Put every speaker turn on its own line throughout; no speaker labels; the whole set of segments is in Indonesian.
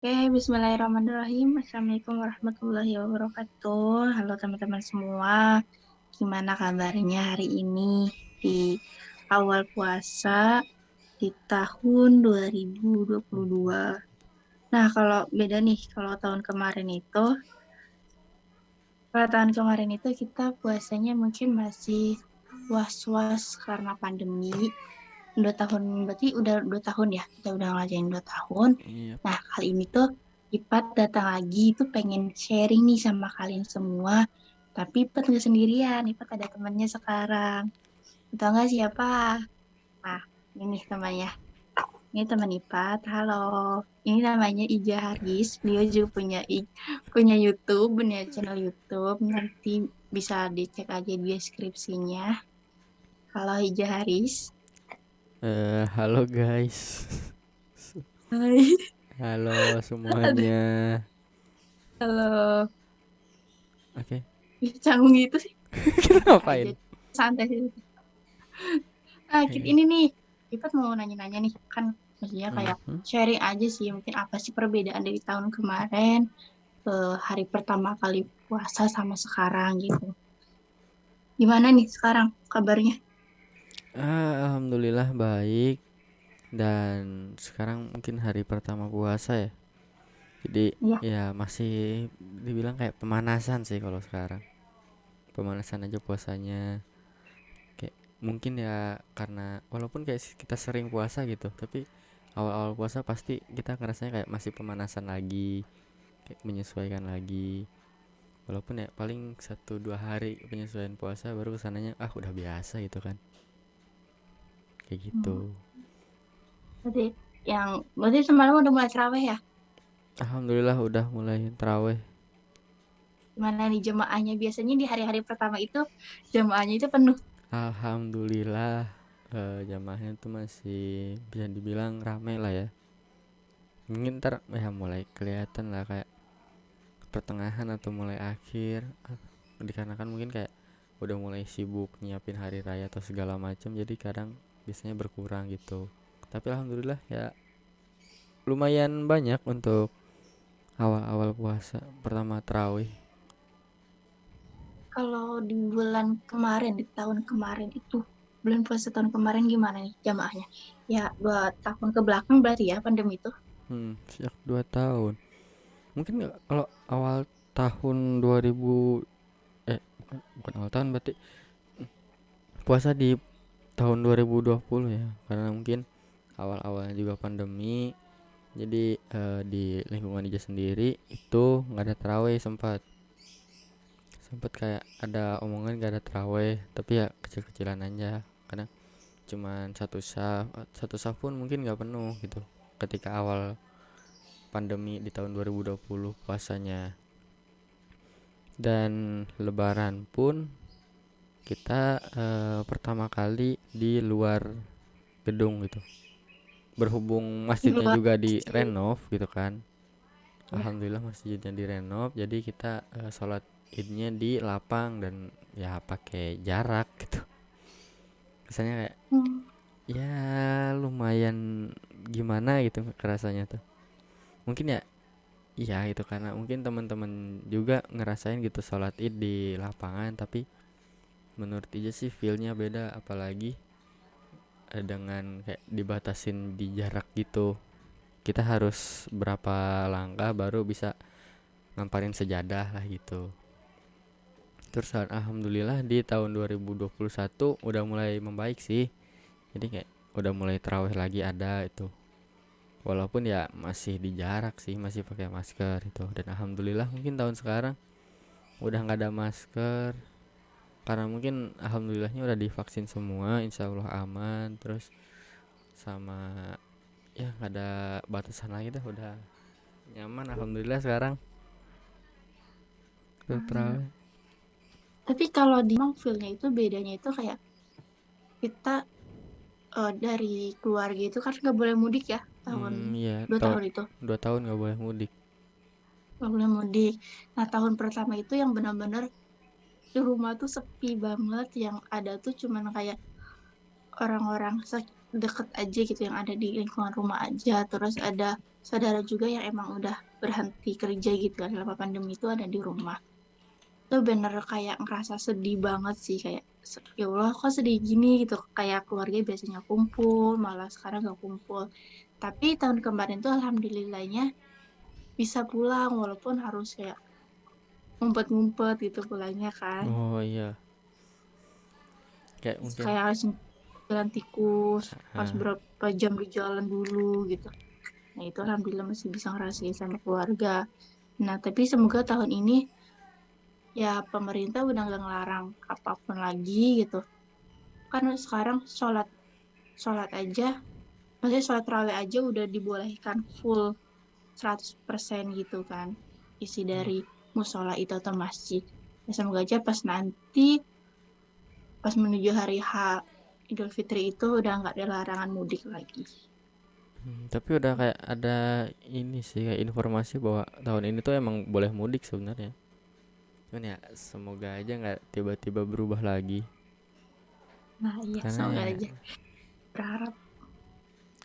Oke, bismillahirrahmanirrahim. Assalamualaikum warahmatullahi wabarakatuh. Halo teman-teman semua, gimana kabarnya hari ini di awal puasa di tahun 2022? Nah, kalau beda nih, kalau tahun kemarin itu kita puasanya mungkin masih was-was karena pandemi. 2 tahun, berarti udah 2 tahun ya, kita udah ngelajain 2 tahun.
Iya.
Nah, kali ini tuh Ipat datang lagi tuh pengen sharing nih sama kalian semua. Tapi Ipat nggak sendirian, Ipat ada temannya sekarang. Tahu nggak siapa? Nah, ini nih temannya. Ini teman Ipat, halo. Ini namanya Ija Haris. Beliau juga punya YouTube, punya channel YouTube. Nanti bisa dicek aja di deskripsinya. Halo Ija Haris.
Halo guys.
Hai.
Halo
Aduh,
semuanya.
halo.
Oke.
Ih, canggung gitu sih.
Kita
Biasa aja.
ngapain?
Santai sih. Nah,
Oke.
ini nih. Kita mau nanya-nanya nih. Kan maksudnya kayak
Mhm.
sharing aja sih. Mungkin apa sih perbedaan dari tahun kemarin ke hari pertama kali puasa sama sekarang gitu. Gimana nih sekarang kabarnya?
Alhamdulillah baik. Dan sekarang mungkin hari pertama puasa ya. Jadi
Iya.
ya masih dibilang kayak pemanasan sih kalau sekarang. Pemanasan aja puasanya. Kayak mungkin ya karena walaupun kayak kita sering puasa gitu, tapi awal-awal puasa pasti kita ngerasanya kayak masih pemanasan lagi, kayak menyesuaikan lagi. Walaupun ya paling 1-2 hari penyesuaian puasa baru kesananya udah biasa gitu kan, kayak
Hmm.
gitu.
Berarti berarti semalam udah mulai terawih ya?
Alhamdulillah udah mulai terawih.
Gimana nih jemaahnya? Biasanya di hari-hari pertama itu jemaahnya itu penuh.
Alhamdulillah, jamaahnya tuh masih bisa dibilang rame lah ya. Mungkin ntar ya mulai kelihatan lah kayak pertengahan atau mulai akhir, dikarenakan mungkin kayak udah mulai sibuk nyiapin hari raya atau segala macam, jadi kadang biasanya berkurang gitu. Tapi alhamdulillah ya lumayan banyak untuk awal-awal puasa pertama terawih.
Kalau di bulan kemarin, di tahun kemarin itu, bulan puasa tahun kemarin gimana nih jamaahnya? Ya, 2 tahun ke belakang berarti ya pandemi itu.
Sejak 2 tahun. Mungkin nggak kalau awal tahun 2000, bukan awal tahun berarti puasa di tahun 2020 ya. Karena mungkin awal-awalnya juga pandemi. Jadi di lingkungan dia sendiri itu nggak ada terawih, sempat sempat kayak ada omongan nggak ada terawih, tapi ya kecil-kecilan aja karena cuman satu saf pun mungkin nggak penuh gitu ketika awal pandemi di tahun 2020 puasanya. Dan lebaran pun kita pertama kali di luar gedung gitu, berhubung
Di
masjidnya
luar
juga
masjid.
direnov gitu kan.
Ya.
Alhamdulillah masjidnya direnov, jadi kita sholat idnya di lapang dan ya pakai jarak gitu. Kesannya kayak
Hmm.
ya lumayan gimana gitu kerasanya tuh. Mungkin ya iya itu karena mungkin teman-teman juga ngerasain gitu sholat id di lapangan, tapi menurut Ija sih feelnya beda, apalagi dengan kayak dibatasin di jarak gitu. Kita harus berapa langkah baru bisa ngamparin sejadah lah gitu. Terus alhamdulillah di tahun 2021 udah mulai membaik sih. Jadi kayak udah mulai terawih lagi ada itu. Walaupun ya masih di jarak sih, masih pakai masker itu. Dan alhamdulillah mungkin tahun sekarang udah nggak ada masker karena mungkin alhamdulillahnya udah divaksin semua, insya Allah aman. Terus sama ya nggak ada batasan lagi dah, udah nyaman alhamdulillah sekarang tuh
Hmm.
terawih.
Tapi kalau di Mang feel-nya itu bedanya itu kayak kita dari keluarga itu kan nggak boleh mudik ya tahun
Ya
dua
tahun
tahun itu
2 tahun nggak boleh mudik.
nggak boleh mudik. Nah tahun pertama itu yang benar-benar di rumah tuh sepi banget, yang ada tuh cuman kayak orang-orang deket aja gitu yang ada di lingkungan rumah aja. Terus ada saudara juga yang emang udah berhenti kerja gitu kan selama pandemi itu ada di rumah. Itu bener kayak ngerasa sedih banget sih kayak ya Allah kok sedih gini gitu kayak keluarga biasanya kumpul malah sekarang gak kumpul. Tapi tahun kemarin tuh alhamdulillahnya bisa pulang walaupun harus kayak ngumpet-ngumpet gitu pulangnya kan.
Oh iya, kayak mungkin
Kayak harus jalan tikus, harus
ah,
berapa jam di jalan dulu gitu. Nah itu alhamdulillah masih bisa ngerasain sama keluarga. Nah tapi semoga tahun ini ya pemerintah udah nggak ngelarang apapun lagi gitu. Kan sekarang sholat sholat aja, maksudnya sholat tarawih aja udah dibolehkan full 100% gitu kan. Isi dari musola itu atau masjid. Ya, semoga aja pas nanti, pas menuju hari H Idul Fitri itu udah nggak ada larangan mudik lagi.
tapi udah kayak ada ini sih kayak informasi bahwa tahun ini tuh emang boleh mudik sebenarnya. Cuman ya semoga aja nggak tiba-tiba berubah lagi.
Nah iya,
Karena
semoga
ya
aja. Berharap.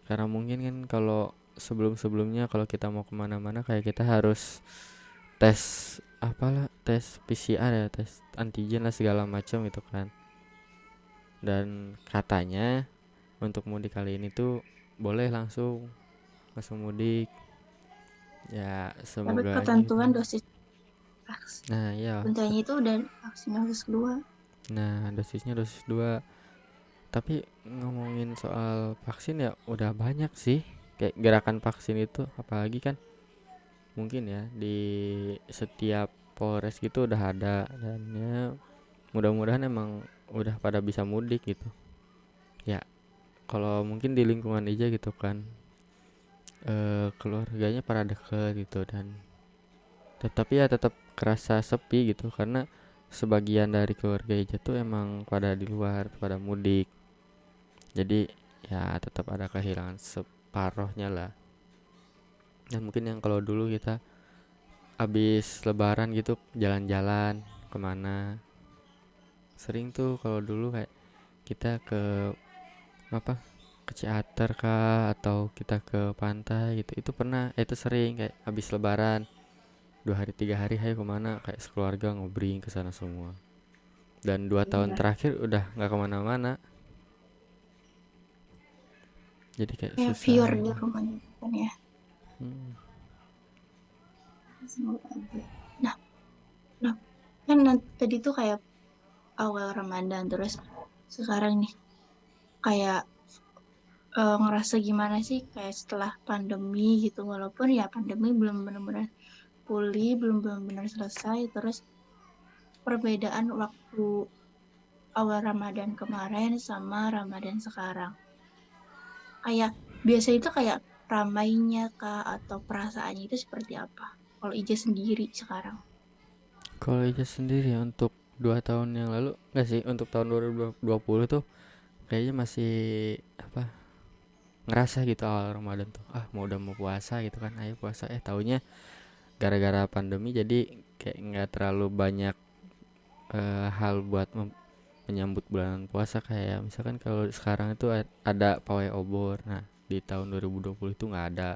karena mungkin kan kalau sebelum-sebelumnya kalau kita mau kemana-mana kayak kita harus tes apalah tes PCR ya tes antigen lah segala macam gitu kan. Dan katanya untuk mudik kali ini tuh boleh langsung langsung mudik. Ya
Tapi
semoga aja gitu.
ketentuan dosis vaksin.
Nah ya,
Bentarnya itu udah vaksin dosis kedua.
nah dosisnya dosis 2. Tapi ngomongin soal vaksin ya udah banyak sih kayak gerakan vaksin itu apalagi kan mungkin ya di setiap Polres gitu udah ada dan ya mudah-mudahan emang udah pada bisa mudik gitu ya kalau mungkin di lingkungan aja gitu kan keluarganya pada deket gitu dan tetapi ya tetap kerasa sepi gitu karena sebagian dari keluarga aja tuh emang pada di luar pada mudik jadi ya tetap ada kehilangan separohnya lah dan mungkin yang kalau dulu kita abis lebaran gitu jalan-jalan kemana sering tuh kalau dulu kayak kita ke apa ke Ciater kah atau kita ke pantai gitu itu pernah itu sering kayak habis lebaran 2 hari 3 hari hayo kemana kayak sekeluarga ngobring ke sana semua dan 2 tahun
Iya.
terakhir udah nggak kemana-mana jadi kayak
Ya,
susah
viewer di
gitu.
rumahnya kan ya.
Hmm.
Semoga aja. Nah, nah, kan tadi tuh kayak awal Ramadan terus sekarang nih kayak ngerasa gimana sih kayak setelah pandemi gitu walaupun ya pandemi belum benar-benar pulih belum benar-benar selesai terus perbedaan waktu awal Ramadan kemarin sama Ramadan sekarang kayak biasa itu kayak ramainya kah atau perasaannya itu seperti apa kalau Ija sendiri sekarang.
Kalau Ija sendiri ya, untuk 2 tahun yang lalu nggak sih untuk tahun 2020 tuh kayaknya masih apa ngerasa gitu awal Ramadan tuh mau puasa gitu kan ayo puasa taunya gara-gara pandemi jadi kayak nggak terlalu banyak hal buat menyambut bulan puasa kayak misalkan kalau sekarang itu ada pawai obor nah di tahun 2020 itu nggak ada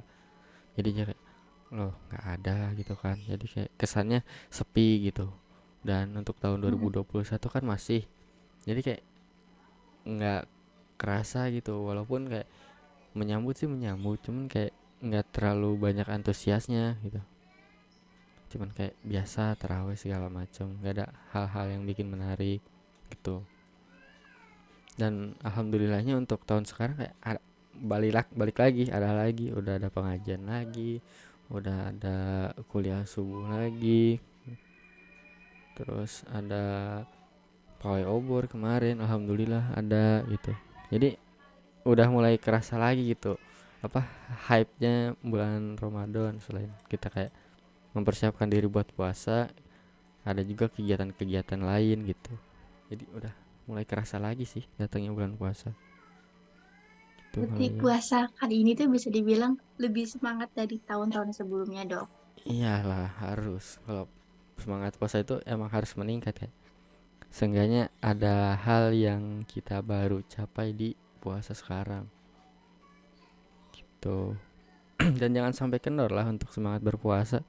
jadinya kayak loh nggak ada gitu kan jadi kayak kesannya sepi gitu dan untuk tahun
Mm,
2021 kan masih jadi kayak nggak kerasa gitu walaupun kayak menyambut sih menyambut cuman kayak nggak terlalu banyak antusiasnya gitu cuman kayak biasa terawih segala macam nggak ada hal-hal yang bikin menarik gitu dan alhamdulillahnya untuk tahun sekarang kayak balik lagi ada lagi udah ada pengajian lagi udah ada kuliah subuh lagi terus ada pawai obor kemarin alhamdulillah ada gitu jadi udah mulai kerasa lagi gitu apa hype-nya bulan Ramadan selain kita kayak mempersiapkan diri buat puasa ada juga kegiatan-kegiatan lain gitu jadi udah mulai kerasa lagi sih datangnya bulan puasa itu
berarti
kalau ya
puasa kali ini tuh bisa dibilang lebih semangat dari tahun-tahun sebelumnya dong.
iyalah harus kalau semangat puasa itu emang harus meningkat ya seenggaknya ada hal yang kita baru capai di puasa sekarang gitu. Dan jangan sampai kendor lah untuk semangat berpuasa.